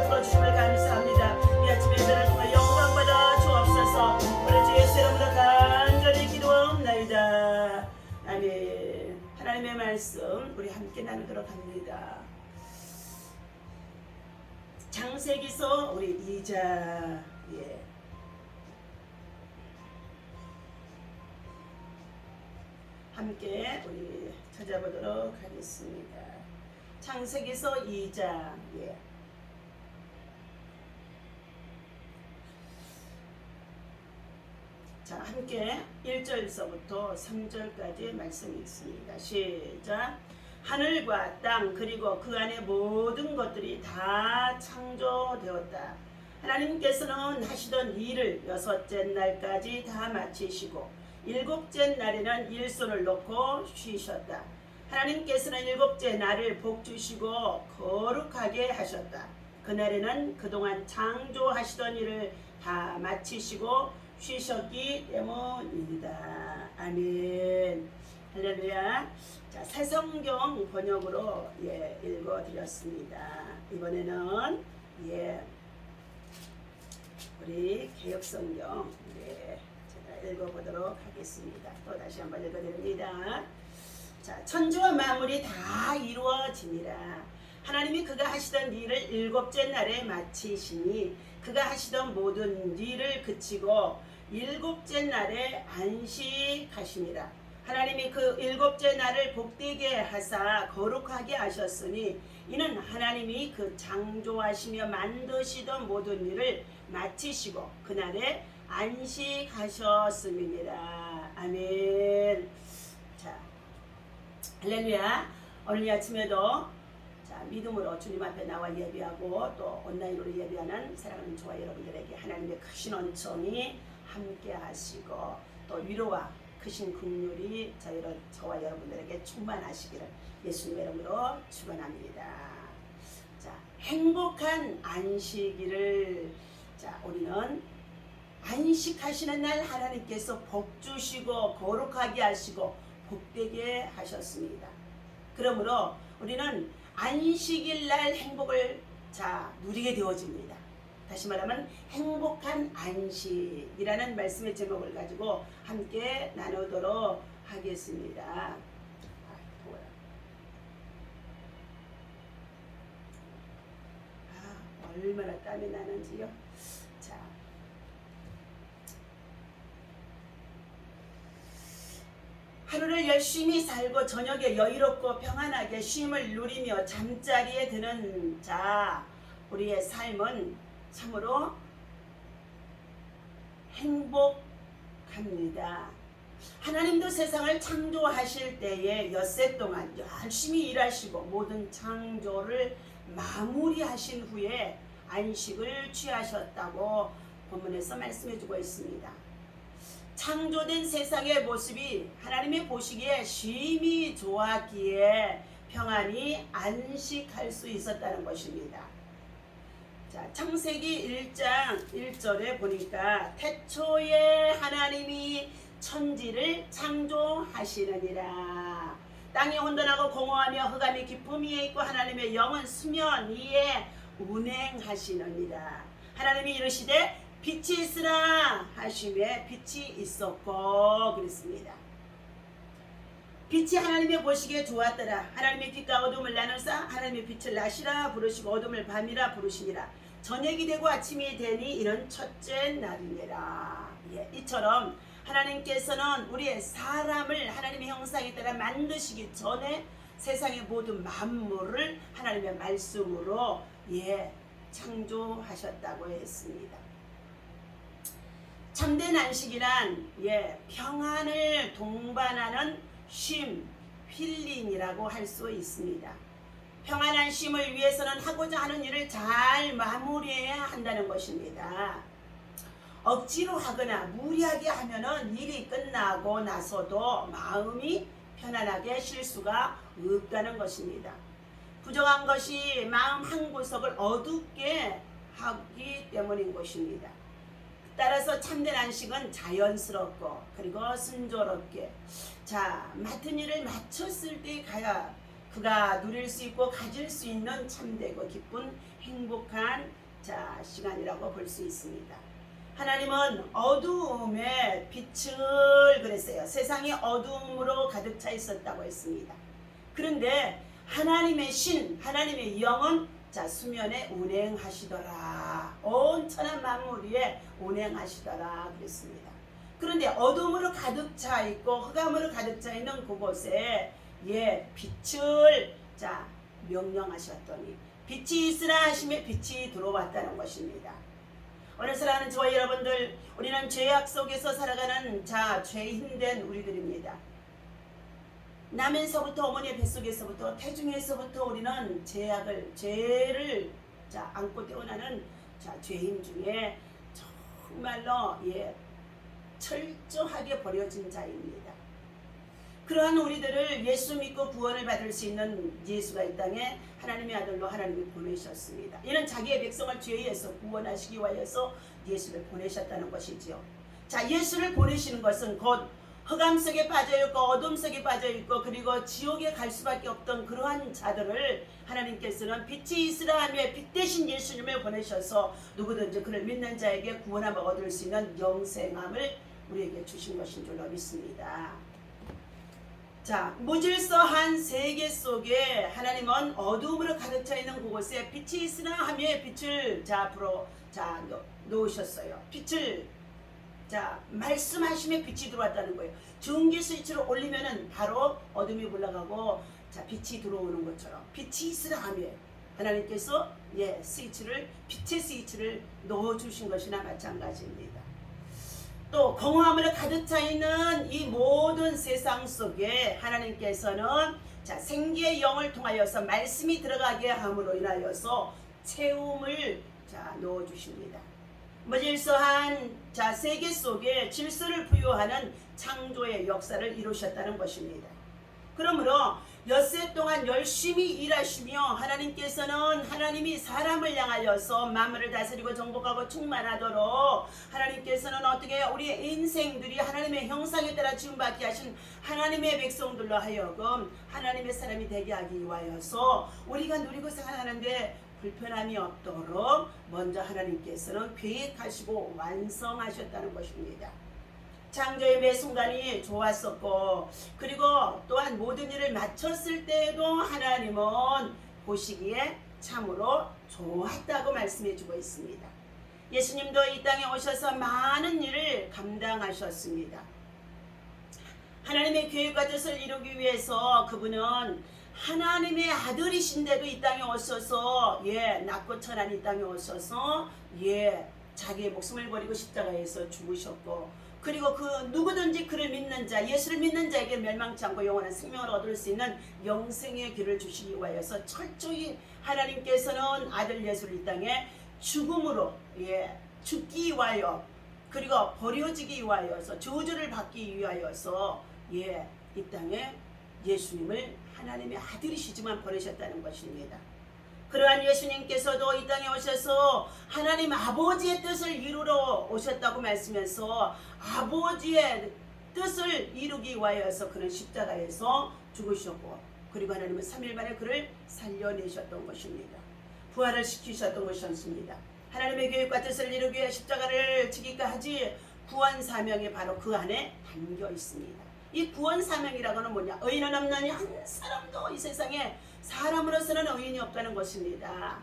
풀어주심을 감사합니다. 이 아침에 예배를 통해 영광받아 주옵소서. 오늘 주 예수 이름으로 간절히 기도하옵나이다. 아멘. 하나님의 말씀 우리 함께 나누도록 합니다. 창세기서 우리 2장 함께 우리 찾아보도록 하겠습니다. 창세기서 2장 자, 함께 1절서부터 3절까지 말씀이 있습니다. 시작. 하늘과 땅 그리고 그 안에 모든 것들이 다 창조되었다. 하나님께서는 하시던 일을 여섯째 날까지 다 마치시고 일곱째 날에는 일손을 놓고 쉬셨다. 하나님께서는 일곱째 날을 복주시고 거룩하게 하셨다. 그날에는 그동안 창조하시던 일을 다 마치시고 쉬셨기 때문입니다. 아멘. 할렐루야. 자, 새성경 번역으로 읽어드렸습니다. 이번에는 우리 개역성경 제가 읽어보도록 하겠습니다. 또 다시 한번 읽어드립니다. 자, 천지와 만물이 다 이루어지니라. 하나님이 그가 하시던 일을 일곱째 날에 마치시니 그가 하시던 모든 일을 그치고 일곱째 날에 안식하시니라. 하나님이 그 일곱째 날을 복되게 하사 거룩하게 하셨으니 이는 하나님이 그 창조하시며 만드시던 모든 일을 마치시고 그날에 안식하셨음이니라. 아멘. 자, 할렐루야. 오늘 아침에도 믿음으로 주님 앞에 나와 예배하고 또 온라인으로 예배하는 사랑하는 저와 여러분들에게 하나님의 크신 은총이 함께 하시고 또 위로와 크신 긍휼이 저와 여러분들에게 충만하시기를 예수님의 이름으로 축원합니다. 자, 행복한 안식일을 우리는 안식하시는 날 하나님께서 복 주시고 거룩하게 하시고 복되게 하셨습니다. 그러므로 우리는 안식일 날 행복을 누리게 되어집니다. 다시 말하면 행복한 안식이라는 말씀의 제목을 가지고 함께 나누도록 하겠습니다. 얼마나 땀이 나는지요. 자, 하루를 열심히 살고 저녁에 여유롭고 평안하게 쉼을 누리며 잠자리에 드는 우리의 삶은 참으로 행복합니다. 하나님도 세상을 창조하실 때에 엿새 동안 열심히 일하시고 모든 창조를 마무리하신 후에 안식을 취하셨다고 본문에서 말씀해주고 있습니다. 창조된 세상의 모습이 하나님이 보시기에 심히 좋았기에 평안히 안식할 수 있었다는 것입니다. 자, 창세기 1장 1절에 보니까 태초에 하나님이 천지를 창조하시느니라. 땅이 혼돈하고 공허하며 흑암이 깊음 위에 있고 하나님의 영은 수면 위에 운행하시느니라. 하나님이 이르시되 빛이 있으라 하시매 빛이 있었고 그랬습니다. 빛이 하나님의 보시기에 좋았더라. 하나님의 빛과 어둠을 나누사 하나님의 빛을 낮이라 부르시고 어둠을 밤이라 부르시니라. 저녁이 되고 아침이 되니 이는 첫째 날이니라. 이처럼 하나님께서는 우리의 사람을 하나님의 형상에 따라 만드시기 전에 세상의 모든 만물을 하나님의 말씀으로 창조하셨다고 했습니다. 참된 안식이란 평안을 동반하는 쉼, 힐링이라고 할 수 있습니다. 평안한 쉼을 위해서는 하고자 하는 일을 잘 마무리해야 한다는 것입니다. 억지로 하거나 무리하게 하면은 일이 끝나고 나서도 마음이 편안하게 쉴 수가 없다는 것입니다. 부정한 것이 마음 한구석을 어둡게 하기 때문인 것입니다. 따라서 참된 안식은 자연스럽고 그리고 순조롭게 맡은 일을 마쳤을 때 가야 그가 누릴 수 있고 가질 수 있는 참되고 기쁜 행복한 시간이라고 볼 수 있습니다. 하나님은 어두움에 빛을 그랬어요. 세상이 어두움으로 가득 차 있었다고 했습니다. 그런데 하나님의 신, 하나님의 영은 수면에 운행하시더라. 온 천한 만물 위에 운행하시더라 그랬습니다. 그런데 어둠으로 가득 차 있고 흑암으로 가득 차 있는 그곳에 빛을 명령하셨더니 빛이 있으라 하시며 빛이 들어왔다는 것입니다. 오늘 사랑하는 저와 여러분들, 우리는 죄악 속에서 살아가는 죄 힘든 우리들입니다. 나면서부터 어머니의 뱃속에서부터 태중에서부터 우리는 죄를 안고 태어나는 죄인 중에 정말로 철저하게 버려진 자입니다. 그러한 우리들을 예수 믿고 구원을 받을 수 있는 예수가 이 땅에 하나님의 아들로 하나님이 보내셨습니다. 이는 자기의 백성을 죄에서 구원하시기 위하여서 예수를 보내셨다는 것이지요. 예수를 보내시는 것은 곧 흑암 속에 빠져있고 어둠 속에 빠져있고 그리고 지옥에 갈 수밖에 없던 그러한 자들을 하나님께서는 빛이 있으라 하며 빛 대신 예수님을 보내셔서 누구든지 그를 믿는 자에게 구원함을 얻을 수 있는 영생함을 우리에게 주신 것인 줄로 믿습니다. 무질서한 세계 속에 하나님은 어둠으로 가득 차 있는 그곳에 빛이 있으라 하며 빛을 놓으셨어요. 빛을 말씀하시며 빛이 들어왔다는 거예요. 전기 스위치를 올리면은 바로 어둠이 올라가고 빛이 들어오는 것처럼 빛이 있으라 하며 하나님께서 빛의 스위치를 넣어주신 것이나 마찬가지입니다. 또 공허함으로 가득 차 있는 이 모든 세상 속에 하나님께서는 생기의 영을 통하여서 말씀이 들어가게 함으로 인하여서 채움을 넣어주십니다. 무질서한 세계 속에 질서를 부여하는 창조의 역사를 이루셨다는 것입니다. 그러므로 엿새 동안 열심히 일하시며 하나님께서는 하나님이 사람을 향하여서 만물을 다스리고 정복하고 충만하도록 하나님께서는 어떻게 우리의 인생들이 하나님의 형상에 따라 지음받게 하신 하나님의 백성들로 하여금 하나님의 사람이 되게 하기 위하여서 우리가 누리고 살아가는데 불편함이 없도록 먼저 하나님께서는 계획하시고 완성하셨다는 것입니다. 창조의 매 순간이 좋았었고 그리고 또한 모든 일을 마쳤을 때에도 하나님은 보시기에 참으로 좋았다고 말씀해주고 있습니다. 예수님도 이 땅에 오셔서 많은 일을 감당하셨습니다. 하나님의 계획과 뜻을 이루기 위해서 그분은 하나님의 아들이신데도 이 땅에 오셔서 낮고 천한 이 땅에 오셔서 자기의 목숨을 버리고 십자가에서 죽으셨고 그리고 그 누구든지 그를 믿는 자 예수를 믿는 자에게 멸망치 않고 영원한 생명을 얻을 수 있는 영생의 길을 주시기 위하여서 철저히 하나님께서는 아들 예수를 이 땅에 죽음으로 죽기 위하여 그리고 버려지기 위하여서 저주를 받기 위하여서 이 땅에 예수님을 하나님의 아들이시지만 보내셨다는 것입니다. 그러한 예수님께서도 이 땅에 오셔서 하나님 아버지의 뜻을 이루러 오셨다고 말씀해서 아버지의 뜻을 이루기 위하여서 그는 십자가에서 죽으셨고 그리고 하나님은 3일 만에 그를 살려내셨던 것입니다. 부활을 시키셨던 것이었습니다. 하나님의 계획과 뜻을 이루기 위해 십자가를 지기까지 구원 사명이 바로 그 안에 담겨 있습니다. 이 구원 사명이라고는 뭐냐? 의인은 없나니 한 사람도 이 세상에 사람으로서는 의인이 없다는 것입니다.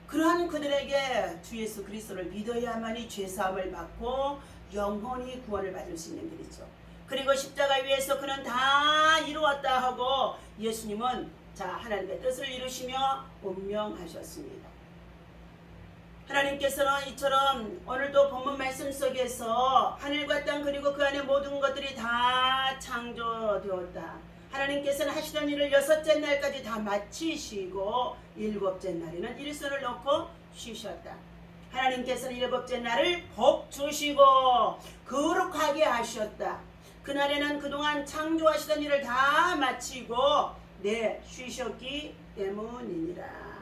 그러한 그들에게 주 예수 그리스도를 믿어야만이 죄사함을 받고 영원히 구원을 받을 수 있는 길이죠. 그리고 십자가 위에서 그는 다 이루었다 하고 예수님은 하나님의 뜻을 이루시며 운명하셨습니다. 하나님께서는 이처럼 오늘도 본문 말씀 속에서 하늘과 땅 그리고 그 안에 모든 것들이 다 창조되었다. 하나님께서는 하시던 일을 6째 날까지 다 마치시고 7째 날에는 일손을 놓고 쉬셨다. 하나님께서는 7째 날을 복 주시고 거룩하게 하셨다. 그날에는 그동안 창조하시던 일을 다 마치고 쉬셨기 때문이니라.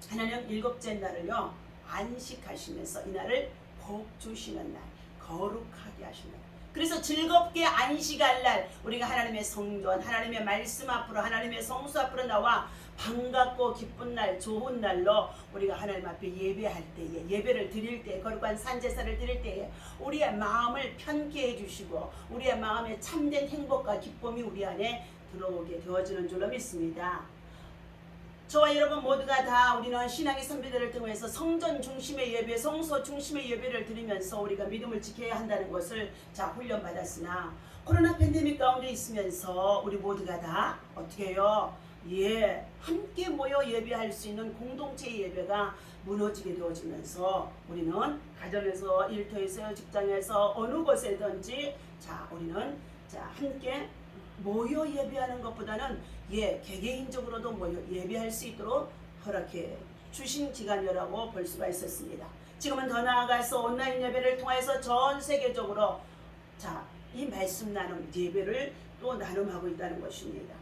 하나님은 7째 날을요 안식하시면서 이 날을 복 주시는 날, 거룩하게 하시는 날. 그래서 즐겁게 안식할 날 우리가 하나님의 성전, 하나님의 말씀 앞으로, 하나님의 성수 앞으로 나와 반갑고 기쁜 날, 좋은 날로 우리가 하나님 앞에 예배할 때에, 예배를 드릴 때, 거룩한 산제사를 드릴 때에 우리의 마음을 편케 해주시고 우리의 마음에 참된 행복과 기쁨이 우리 안에 들어오게 되어지는 줄로 믿습니다. 저와 여러분 모두가 다 우리는 신앙의 선배들을 통해서 성전 중심의 예배, 성소 중심의 예배를 드리면서 우리가 믿음을 지켜야 한다는 것을 훈련받았으나 코로나 팬데믹 가운데 있으면서 우리 모두가 다 어떻게 해요? 함께 모여 예배할 수 있는 공동체의 예배가 무너지게 되어지면서 우리는 가정에서, 일터에서, 직장에서 어느 곳에든지 우리는 함께 모여 예배하는 것보다는 개개인적으로도 모여 예배할 수 있도록 허락해 주신 기간이라고 볼 수가 있었습니다. 지금은 더 나아가서 온라인 예배를 통해서 전 세계적으로 이 말씀 나눔 예배를 또 나눔하고 있다는 것입니다.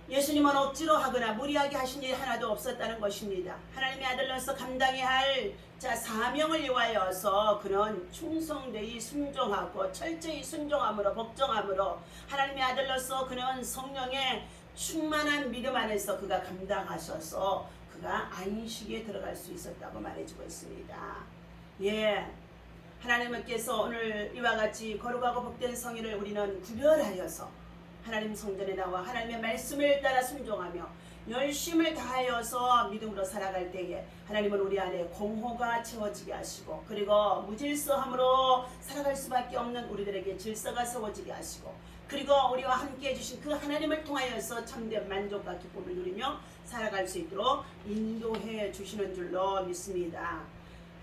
예수님은 억지로 하거나 무리하게 하신 일 하나도 없었다는 것입니다. 하나님의 아들로서 감당해야 할 사명을 위하여서 그는 충성되이 순종하고 철저히 순종함으로 복종함으로 하나님의 아들로서 그는 성령의 충만한 믿음 안에서 그가 감당하셔서 그가 안식에 들어갈 수 있었다고 말해주고 있습니다. 하나님께서 오늘 이와 같이 거룩하고 복된 성일을 우리는 구별하여서 하나님 성전에 나와 하나님의 말씀을 따라 순종하며 열심을 다하여서 믿음으로 살아갈 때에 하나님은 우리 안에 공허가 채워지게 하시고 그리고 무질서함으로 살아갈 수밖에 없는 우리들에게 질서가 세워지게 하시고 그리고 우리와 함께 해주신 그 하나님을 통하여서 참된 만족과 기쁨을 누리며 살아갈 수 있도록 인도해 주시는 줄로 믿습니다.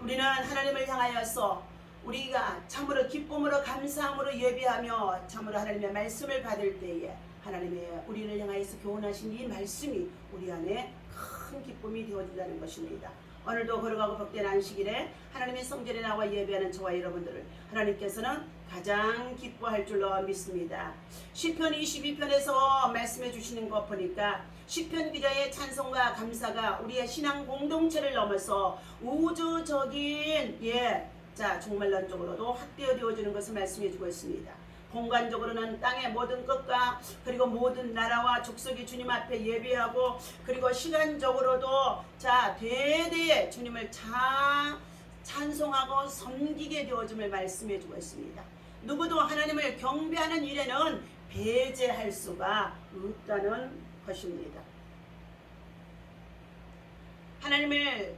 우리는 하나님을 향하여서 우리가 참으로 기쁨으로 감사함으로 예배하며 참으로 하나님의 말씀을 받을 때에 하나님의 우리를 향하여서 교훈하신 이 말씀이 우리 안에 큰 기쁨이 되어진다는 것입니다. 오늘도 거룩하고 복된 안식일에 하나님의 성전에 나와 예배하는 저와 여러분들을 하나님께서는 가장 기뻐할 줄로 믿습니다. 시편 22편에서 말씀해 주시는 것 보니까 시편 기자의 찬송과 감사가 우리의 신앙 공동체를 넘어서 우주적인 종말론적으로도 확대되어지는 것을 말씀해주고 있습니다. 공간적으로는 땅의 모든 것과 그리고 모든 나라와 족속이 주님 앞에 예배하고 그리고 시간적으로도 대대에 주님을 찬송하고 섬기게 되어짐을 말씀해주고 있습니다. 누구도 하나님을 경배하는 일에는 배제할 수가 없다는 것입니다. 하나님을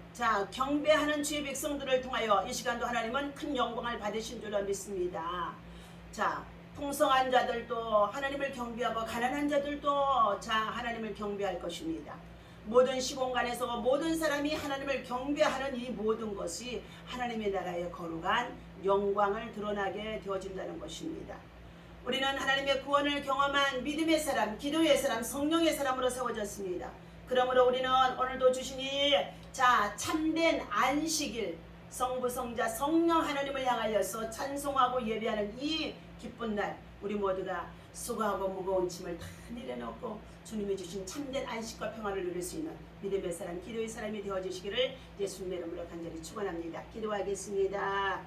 경배하는 주의 백성들을 통하여 이 시간도 하나님은 큰 영광을 받으신 줄로 믿습니다. 풍성한 자들도 하나님을 경배하고 가난한 자들도 하나님을 경배할 것입니다. 모든 시공간에서 모든 사람이 하나님을 경배하는 이 모든 것이 하나님의 나라의 거룩한 영광을 드러나게 되어진다는 것입니다. 우리는 하나님의 구원을 경험한 믿음의 사람, 기도의 사람, 성령의 사람으로 세워졌습니다. 그러므로 우리는 오늘도 주시니 참된 안식일 성부 성자 성령 하나님을 향하여서 찬송하고 예배하는 이 기쁜 날 우리 모두가 수고하고 무거운 짐을 다 내려놓고 주님이 주신 참된 안식과 평화를 누릴 수 있는 믿음의 사람, 기도의 사람이 되어주시기를 예수님의 이름으로 간절히 축원합니다. 기도하겠습니다.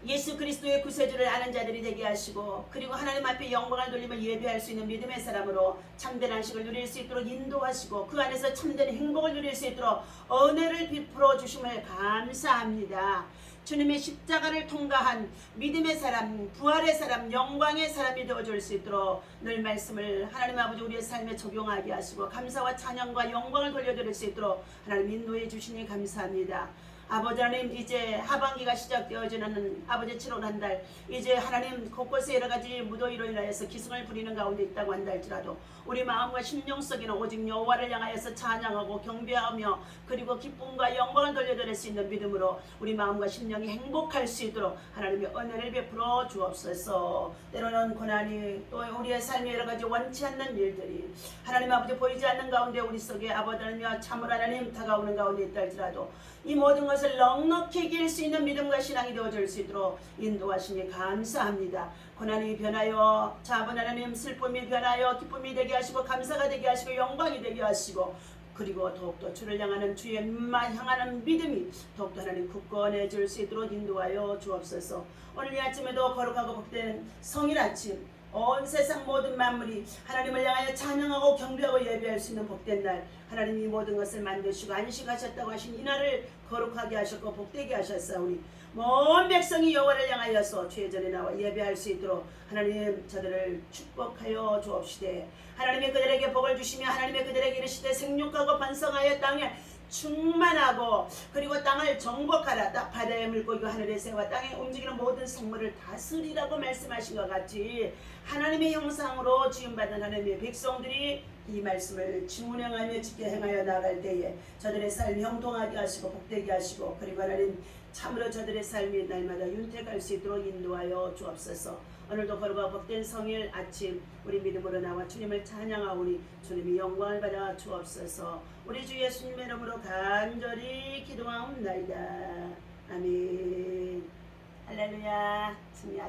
예수 그리스도의 구세주를 아는 자들이 되게 하시고 그리고 하나님 앞에 영광을 돌리며 예배할 수 있는 믿음의 사람으로 참된 안식을 누릴 수 있도록 인도하시고 그 안에서 참된 행복을 누릴 수 있도록 은혜를 베풀어 주심을 감사합니다. 주님의 십자가를 통과한 믿음의 사람, 부활의 사람, 영광의 사람이 되어줄 수 있도록 늘 말씀을 하나님 아버지 우리의 삶에 적용하게 하시고 감사와 찬양과 영광을 돌려드릴 수 있도록 하나님 인도해 주시니 감사합니다. 아버지 하나님 이제 하반기가 시작되어지는 아버지 7월 한 달 이제 하나님 곳곳에 여러가지 무더위로 인하여서 기승을 부리는 가운데 있다고 한다 할지라도 우리 마음과 심령 속에는 오직 여호와를 향하여서 찬양하고 경배하며 그리고 기쁨과 영광을 돌려드릴 수 있는 믿음으로 우리 마음과 심령이 행복할 수 있도록 하나님의 은혜를 베풀어 주옵소서. 때로는 고난이 또 우리의 삶에 여러가지 원치 않는 일들이 하나님 아버지 보이지 않는 가운데 우리 속에 아버지 하나님 참으로 하나님 다가오는 가운데 있다 할지라도 이 모든 것을 넉넉히 이길 수 있는 믿음과 신앙이 되어줄 수 있도록 인도하시니 감사합니다. 고난이 변하여 자분 하나님 슬픔이 변하여 기쁨이 되게 하시고 감사가 되게 하시고 영광이 되게 하시고 그리고 더욱더 주를 향하는 주의 향하는 믿음이 더욱더 하나님 굳건해질 수 있도록 인도하여 주옵소서. 오늘 이 아침에도 거룩하고 복된 성일 아침 온 세상 모든 만물이 하나님을 향하여 찬양하고 경배하고 예배할 수 있는 복된 날, 하나님이 모든 것을 만드시고 안식하셨다고 하신 이날을 거룩하게 하셨고 복되게 하셨사오니 온 백성이 여호와를 향하여서 주의 전에 나와 예배할 수 있도록 하나님 저들을 축복하여 주옵시되, 하나님의 그들에게 복을 주시며 하나님의 그들에게 이르시되 생육하고 번성하여 땅에 충만하고 그리고 땅을 정복하라. 바다의 물고기와 하늘의 새와 땅에 움직이는 모든 생물을 다스리라고 말씀하신 것 같이 하나님의 형상으로 지음받은 하나님의 백성들이 이 말씀을 준행하며 지켜 행하여 나갈 때에 저들의 삶이 형통하게 하시고 복되게 하시고, 그리고 하나님 참으로 저들의 삶이 날마다 윤택할 수 있도록 인도하여 주옵소서. 오늘도 거룩하고 복된 성일 아침 우리 믿음으로 나와 주님을 찬양하오니 주님이 영광을 받아 주옵소서. 우리 주 예수님의 이름으로 간절히 기도하옵나이다. 아멘. 할렐루야. 승리하십시오.